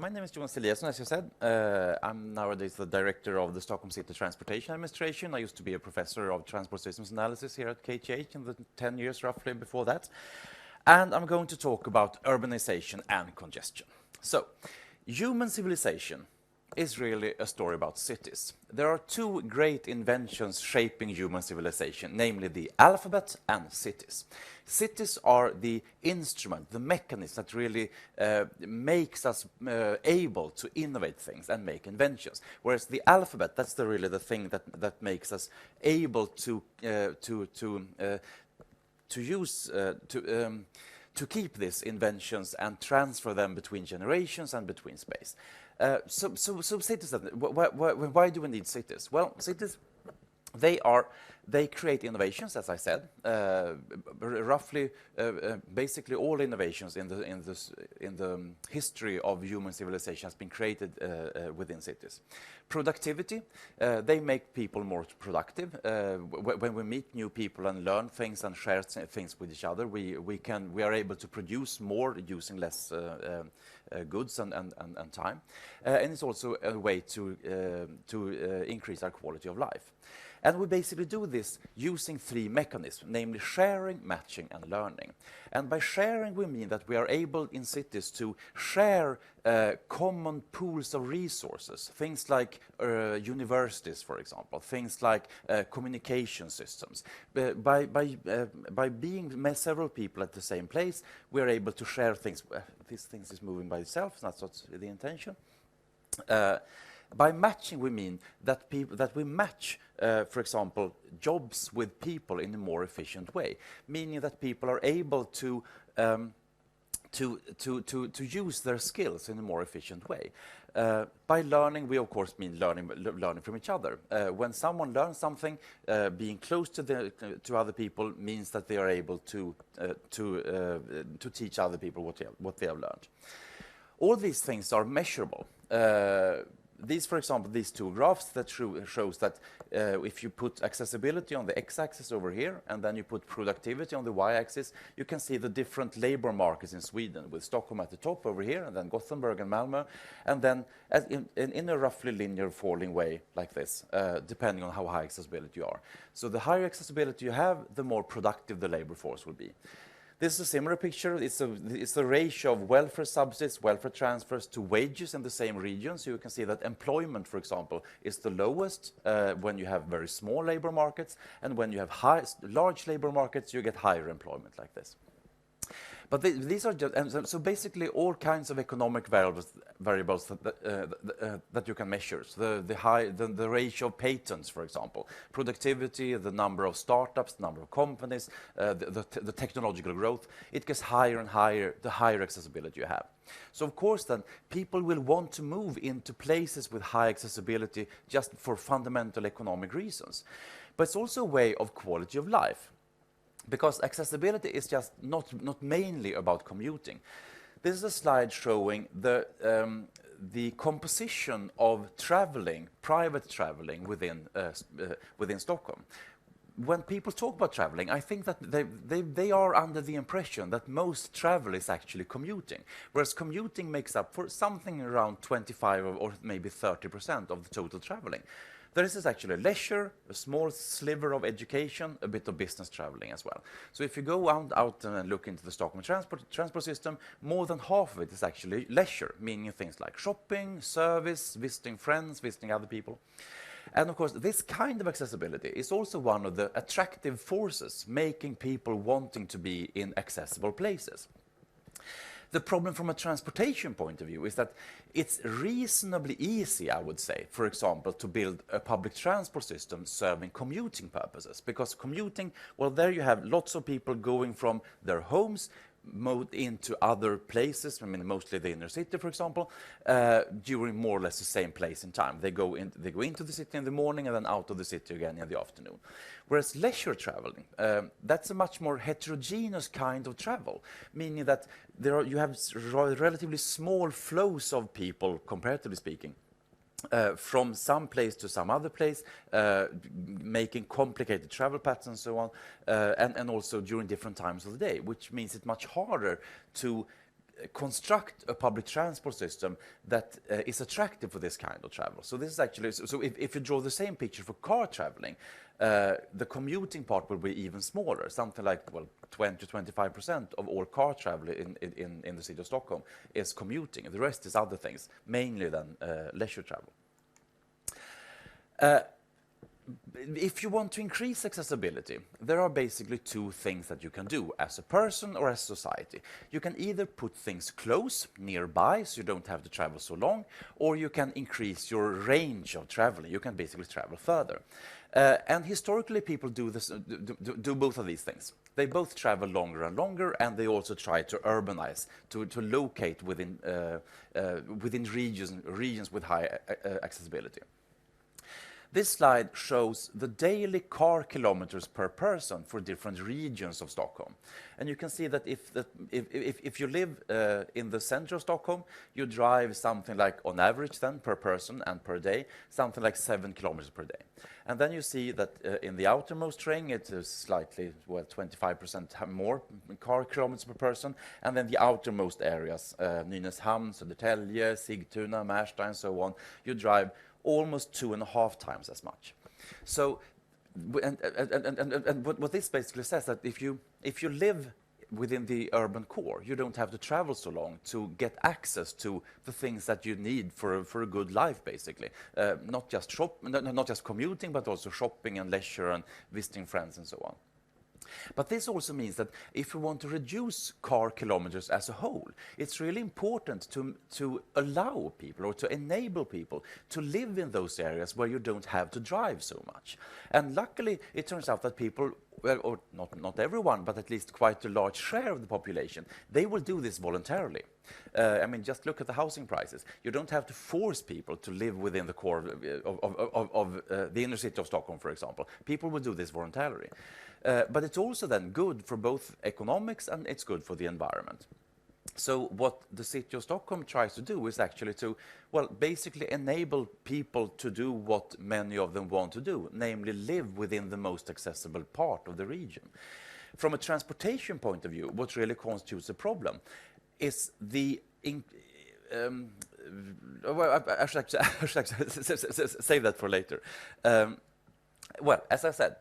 My name is Jonas Eliasson, as you said. I'm nowadays the director of the Stockholm City Transportation Administration. I used to be a professor of transport systems analysis here at KTH in the 10 years roughly before that. And I'm going to talk about urbanization and congestion. So, human civilization is really a story about cities. There are two great inventions shaping human civilization, namely the alphabet and cities. Cities are the instrument, the mechanism that really makes us able to innovate things and make inventions. Whereas the alphabet, that's really the thing that makes us able to keep these inventions and transfer them between generations and between space. So cities, why do we need cities? Well, cities, they create innovations, as I said. Roughly, basically all innovations in the history of human civilization has been created within cities. Productivity, they make people more productive. When we meet new people and learn things and share things with each other, we are able to produce more using less goods and time. And it's also a way to increase our quality of life. And we basically do this using three mechanisms, namely sharing, matching, and learning. And by sharing, we mean that we are able in cities to share common pools of resources, things like universities, for example, things like communication systems. By being several people at the same place, we are able to share things. This thing is moving by itself, that's not the intention. By matching, we mean that we match, for example, jobs with people in a more efficient way, meaning that people are able to use their skills in a more efficient way. By learning, we of course mean learning from each other. When someone learns something, being close to other people means that they are able to teach other people what they have learned. All these things are measurable. These, for example, these two graphs that shows that if you put accessibility on the x-axis over here, and then you put productivity on the y-axis, you can see the different labor markets in Sweden, with Stockholm at the top over here, and then Gothenburg and Malmö, and then in a roughly linear falling way like this, depending on how high accessibility you are. So the higher accessibility you have, the more productive the labor force will be. This is a similar picture. It's the ratio of welfare subsidies, welfare transfers to wages in the same region. So you can see that employment, for example, is the lowest when you have very small labor markets, and when you have large labor markets, you get higher employment like this. But these are just, and so basically all kinds of economic variables that you can measure. So the ratio of patents, for example, productivity, the number of startups, the number of companies, the technological growth, it gets higher and higher the higher accessibility you have. So of course then people will want to move into places with high accessibility just for fundamental economic reasons. But it's also a way of quality of life. Because accessibility is just not mainly about commuting. This is a slide showing the composition of traveling, private traveling within Stockholm. When people talk about traveling, I think that they are under the impression that most travel is actually commuting, whereas commuting makes up for something around 25 or maybe 30% of the total traveling. There is actually leisure, a small sliver of education, a bit of business traveling as well. So if you go out and look into the Stockholm transport system, more than half of it is actually leisure, meaning things like shopping, service, visiting friends, visiting other people. And of course, this kind of accessibility is also one of the attractive forces making people wanting to be in accessible places. The problem from a transportation point of view is that it's reasonably easy, I would say, for example, to build a public transport system serving commuting purposes. Because commuting, well, there you have lots of people going from their homes moved into other places, I mean, mostly the inner city, for example, during more or less the same place in time. They go into the city in the morning and then out of the city again in the afternoon. Whereas leisure traveling, that's a much more heterogeneous kind of travel, meaning that you have relatively small flows of people, comparatively speaking, from some place to some other place, making complicated travel patterns and so on, and also during different times of the day, which means it's much harder to construct a public transport system that is attractive for this kind of travel. So this is actually, so if you draw the same picture for car traveling, the commuting part will be even smaller, something like, well, 20 to 25% of all car travel in the city of Stockholm is commuting. The rest is other things, mainly then leisure travel. If you want to increase accessibility, there are basically two things that you can do as a person or as a society. You can either put things close, nearby, so you don't have to travel so long, or you can increase your range of traveling. You can basically travel further. And historically, people do both of these things. They both travel longer and longer, and they also try to urbanize, to locate within regions with high accessibility. This slide shows the daily car kilometers per person for different regions of Stockholm. And you can see that if you live in the center of Stockholm, you drive something like, on average then, per person and per day, something like 7 kilometers per day. And then you see that in the outermost ring, it is slightly, well, 25% more car kilometers per person. And then the outermost areas, Nynäshamn, Södertälje, Sigtuna, Märsta, and so on, you drive almost 2.5 times as much. So, and what this basically says that if you live within the urban core, you don't have to travel so long to get access to the things that you need for a good life, basically. Not just commuting, but also shopping and leisure and visiting friends and so on. But this also means that if we want to reduce car kilometers as a whole, it's really important to allow people or to enable people to live in those areas where you don't have to drive so much. And luckily, it turns out that people, well, or not everyone, but at least quite a large share of the population, they will do this voluntarily. I mean, just look at the housing prices. You don't have to force people to live within the core of the inner city of Stockholm, for example. People will do this voluntarily. But it's also then good for both economics and it's good for the environment. So what the city of Stockholm tries to do is actually to, well, basically enable people to do what many of them want to do, namely live within the most accessible part of the region. From a transportation point of view, what really constitutes a problem is the well, I should save that for later. Well, as I said,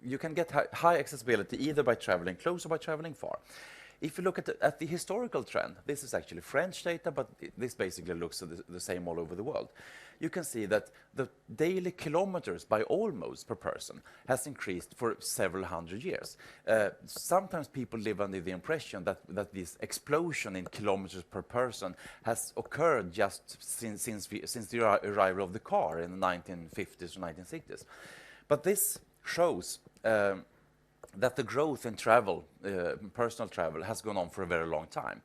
you can get high accessibility either by traveling close or by traveling far. If you look at the historical trend, this is actually French data, but this basically looks the same all over the world. You can see that the daily kilometers by almost per person has increased for several hundred years. Sometimes people live under the impression that this explosion in kilometers per person has occurred just since the arrival of the car in the 1950s or 1960s. But this shows that the growth in travel, personal travel, has gone on for a very long time.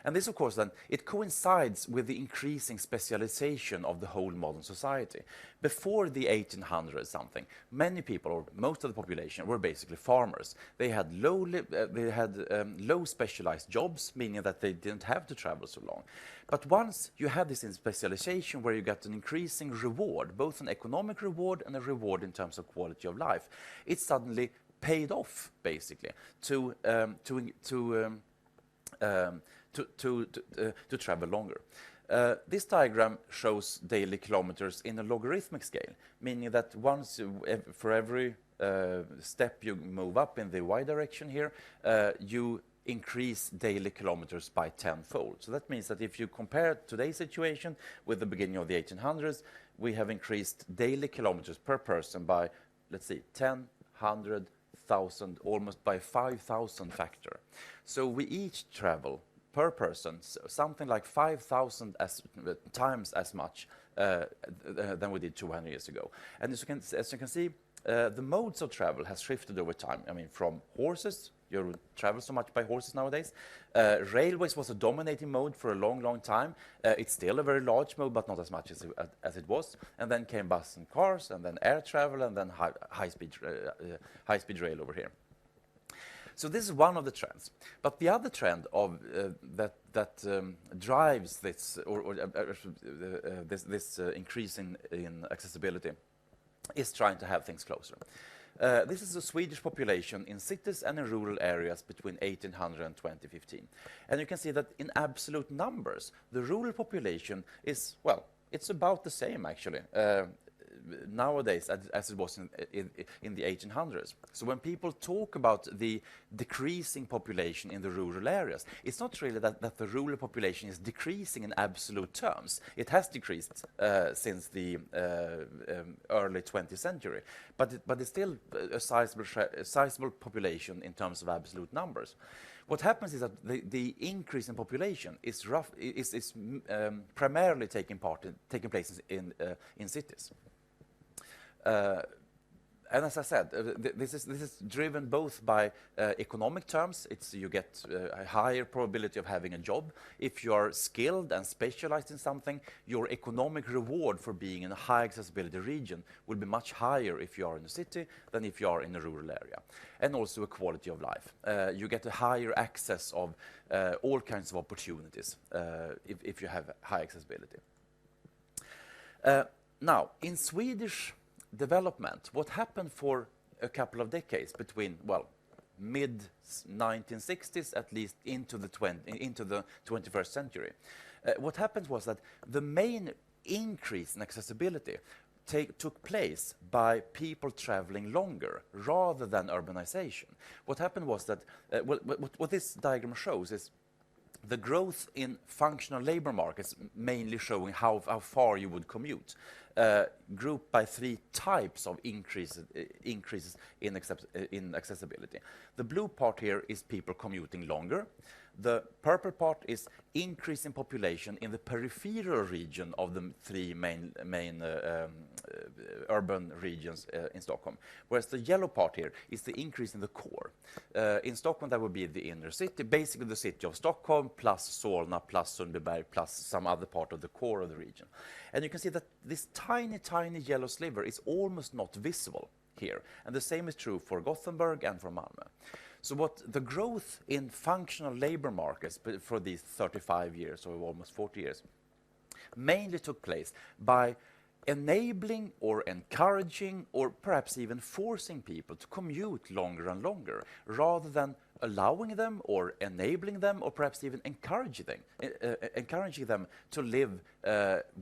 And this, of course, then, it coincides with the increasing specialization of the whole modern society. Before the 1800s something, many people, or most of the population, were basically farmers. They had low specialized jobs, meaning that they didn't have to travel so long. But once you have this in specialization where you get an increasing reward, both an economic reward and a reward in terms of quality of life, it suddenly paid off, basically, to travel longer. This diagram shows daily kilometers in a logarithmic scale, meaning that for every step you move up in the y direction here, you increase daily kilometers by 10-fold. So that means that if you compare today's situation with the beginning of the 1800s, we have increased daily kilometers per person by, let's see, 10, 100, 1,000, almost by 5,000 factor. So we each travel per person something like 5,000 times as much than we did 200 years ago. And as you can see, the modes of travel has shifted over time. I mean, from horses, you travel so much by horses nowadays. Railways was a dominating mode for a long, long time. It's still a very large mode, but not as much as it was. And then came bus and cars, and then air travel, and then high-speed rail over here. So this is one of the trends. But the other trend of that drives this this increase in accessibility is trying to have things closer. This is the Swedish population in cities and in rural areas between 1800 and 2015. And you can see that in absolute numbers, the rural population is, well, it's about the same actually nowadays as it was in the 1800s. So when people talk about the decreasing population in the rural areas, it's not really that the rural population is decreasing in absolute terms. It has decreased since the early 20th century, but it's still a sizable population in terms of absolute numbers. What happens is that the increase in population is primarily taking place in cities. And as I said, this is driven both by economic terms. You get a higher probability of having a job. If you are skilled and specialized in something, your economic reward for being in a high accessibility region will be much higher if you are in a city than if you are in a rural area. And also a quality of life. You get a higher access of all kinds of opportunities if you have high accessibility. Now, in Swedish development, what happened for a couple of decades between, well, mid-1960s at least into the 21st century. What happened was that the main increase in accessibility took place by people traveling longer rather than urbanization. What happened was that, what this diagram shows is the growth in functional labor markets, mainly showing how far you would commute, grouped by three types of increases in accessibility. The blue part here is people commuting longer. The purple part is increase in population in the peripheral region of the three main urban regions in Stockholm, whereas the yellow part here is the increase in the core. In Stockholm, that would be the inner city, basically the city of Stockholm, plus Solna, plus Sundbyberg, plus some other part of the core of the region. And you can see that this tiny, tiny yellow sliver is almost not visible here. And the same is true for Gothenburg and for Malmö. So what the growth in functional labor markets for these 35 years or almost 40 years mainly took place by enabling or encouraging or perhaps even forcing people to commute longer and longer rather than allowing them or enabling them or perhaps even encouraging them to live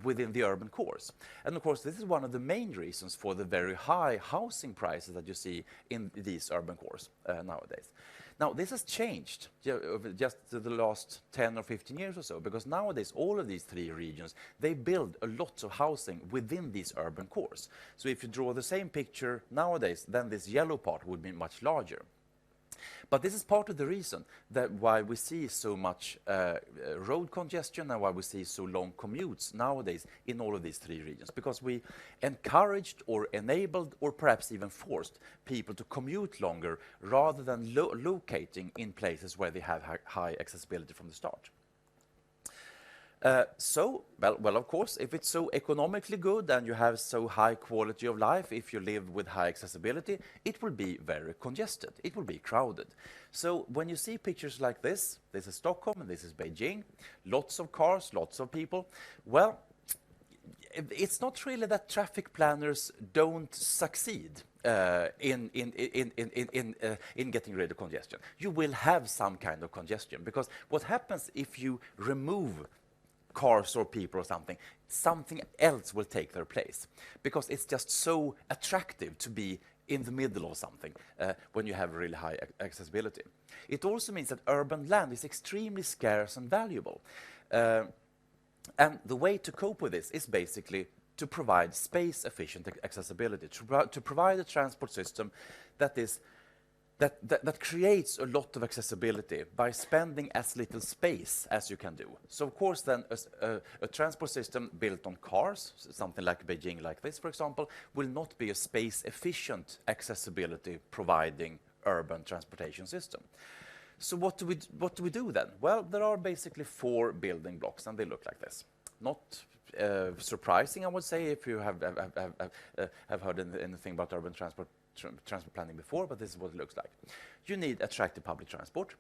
within the urban cores. And of course, this is one of the main reasons for the very high housing prices that you see in these urban cores nowadays. Now, this has changed just the last 10 or 15 years or so, because nowadays all of these three regions, they build a lot of housing within these urban cores. So if you draw the same picture nowadays, then this yellow part would be much larger. But this is part of the reason that why we see so much road congestion and why we see so long commutes nowadays in all of these three regions, because we encouraged or enabled or perhaps even forced people to commute longer rather than locating in places where they have high accessibility from the start. Well, of course, if it's so economically good and you have so high quality of life, if you live with high accessibility, it will be very congested. It will be crowded. So when you see pictures like this is Stockholm and this is Beijing, lots of cars, lots of people. Well, it's not really that traffic planners don't succeed in getting rid of congestion. You will have some kind of congestion, because what happens if you remove cars or people or something else will take their place, because it's just so attractive to be in the middle of something when you have really high accessibility. It also means that urban land is extremely scarce and valuable. And the way to cope with this is basically to provide space-efficient accessibility, to provide a transport system that creates a lot of accessibility by spending as little space as you can do. So of course then a transport system built on cars, something like Beijing like this, for example, will not be a space-efficient accessibility providing urban transportation system. So what do we do then? Well, there are basically 4 building blocks, and they look like this. Not surprising, I would say, if you have heard anything about urban transport planning before, but this is what it looks like. You need attractive public transport.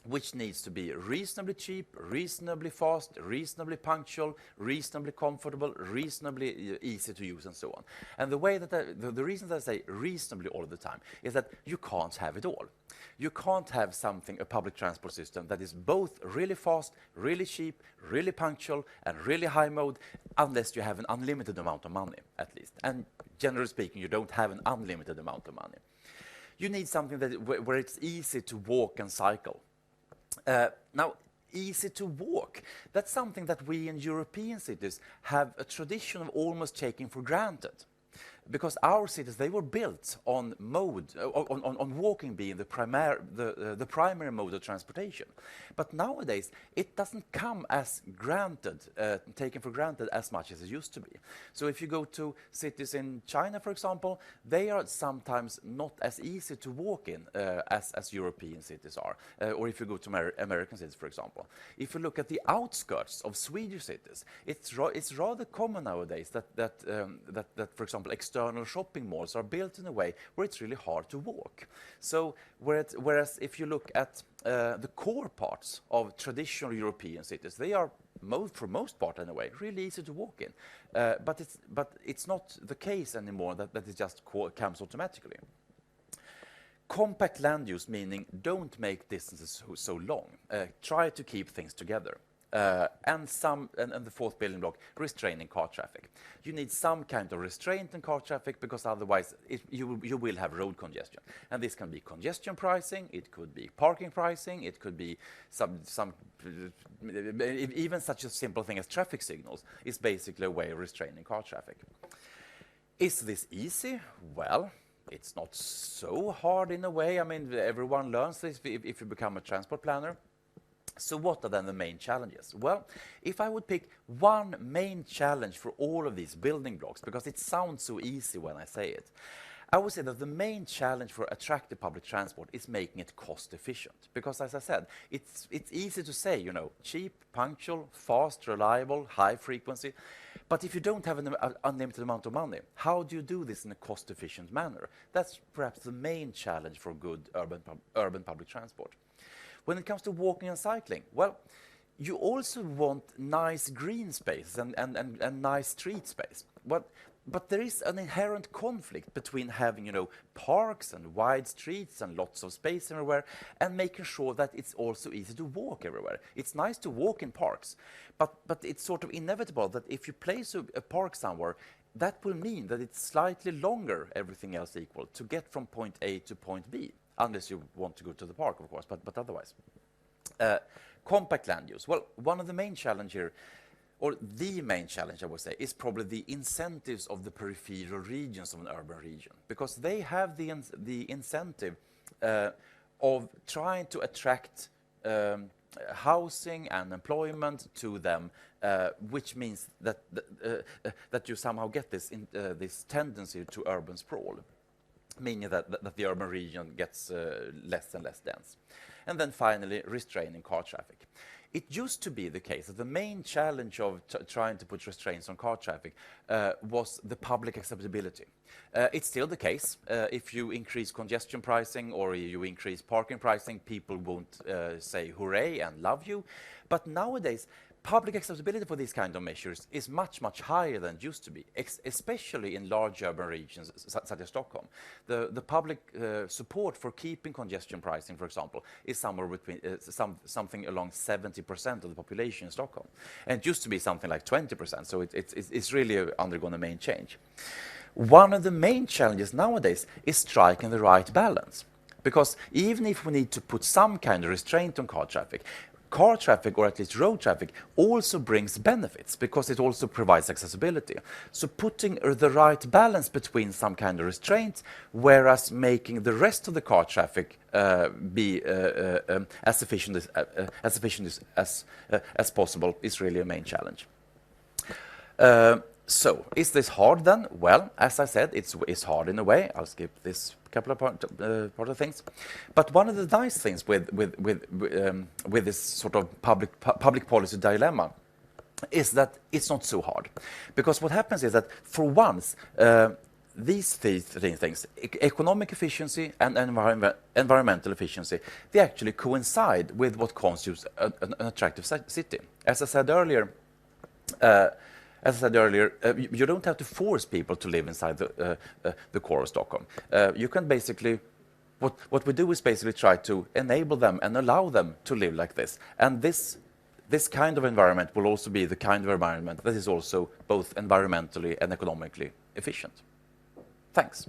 which needs to be reasonably cheap, reasonably fast, reasonably punctual, reasonably comfortable, reasonably easy to use, and so on. And the way that the reason that I say reasonably all the time is that you can't have it all. You can't have a public transport system that is both really fast, really cheap, really punctual, and really high mode, unless you have an unlimited amount of money, at least. And generally speaking, you don't have an unlimited amount of money. You need something where it's easy to walk and cycle. Now, easy to walk, that's something that we in European cities have a tradition of almost taking for granted. Because our cities, they were built on walking being the primary mode of transportation. But nowadays, it doesn't come as taken for granted as much as it used to be. So if you go to cities in China, for example, they are sometimes not as easy to walk in as European cities are. Or if you go to American cities, for example. If you look at the outskirts of Swedish cities, it's rather common nowadays that for example, external shopping malls are built in a way where it's really hard to walk. So whereas if you look at the core parts of traditional European cities, they are for most part anyway really easy to walk in. But it's not the case anymore that it just comes automatically. Compact land use, meaning don't make distances so long. Try to keep things together. And the fourth building block, restraining car traffic. You need some kind of restraint in car traffic, because otherwise you will have road congestion. And this can be congestion pricing, it could be parking pricing, it could be even such a simple thing as traffic signals is basically a way of restraining car traffic. Is this easy? Well, it's not so hard in a way. I mean, everyone learns this if you become a transport planner. So what are then the main challenges? Well, if I would pick one main challenge for all of these building blocks, because it sounds so easy when I say it, I would say that the main challenge for attractive public transport is making it cost efficient. Because as I said, it's easy to say, cheap, punctual, fast, reliable, high frequency. But if you don't have an unlimited amount of money, how do you do this in a cost efficient manner? That's perhaps the main challenge for good urban public transport. When it comes to walking and cycling, well, you also want nice green space and nice street space. But there is an inherent conflict between having, parks and wide streets and lots of space everywhere, and making sure that it's also easy to walk everywhere. It's nice to walk in parks, but it's sort of inevitable that if you place a park somewhere, that will mean that it's slightly longer, everything else equal, to get from point A to point B. Unless you want to go to the park, of course, but otherwise. Compact land use. Well, one of the main challenge here, or the main challenge, I would say, is probably the incentives of the peripheral regions of an urban region, because they have the incentive of trying to attract housing and employment to them, which means that you somehow get this tendency to urban sprawl, meaning that the urban region gets less and less dense. And then finally, restraining car traffic. It used to be the case that the main challenge of trying to put restraints on car traffic was the public acceptability. It's still the case. If you increase congestion pricing or you increase parking pricing, people won't say hooray and love you. But nowadays, public acceptability for these kind of measures is much, much higher than it used to be, especially in large urban regions such as Stockholm. The public support for keeping congestion pricing, for example, is somewhere between something along 70% of the population in Stockholm. And it used to be something like 20%, so it's really undergone a main change. One of the main challenges nowadays is striking the right balance. Because even if we need to put some kind of restraint on car traffic, or at least road traffic, also brings benefits because it also provides accessibility. So putting the right balance between some kind of restraint, whereas making the rest of the car traffic be as efficient as possible is really a main challenge. So, is this hard then? Well, as I said, it's hard in a way. I'll skip this couple of part of things. But one of the nice things with this sort of public policy dilemma is that it's not so hard. Because what happens is that for once, these three things, economic efficiency and environmental efficiency, they actually coincide with what constitutes an attractive city. As I said earlier, you don't have to force people to live inside the core of Stockholm. You can basically, what we do is basically try to enable them and allow them to live like this. And this kind of environment will also be the kind of environment that is also both environmentally and economically efficient. Thanks.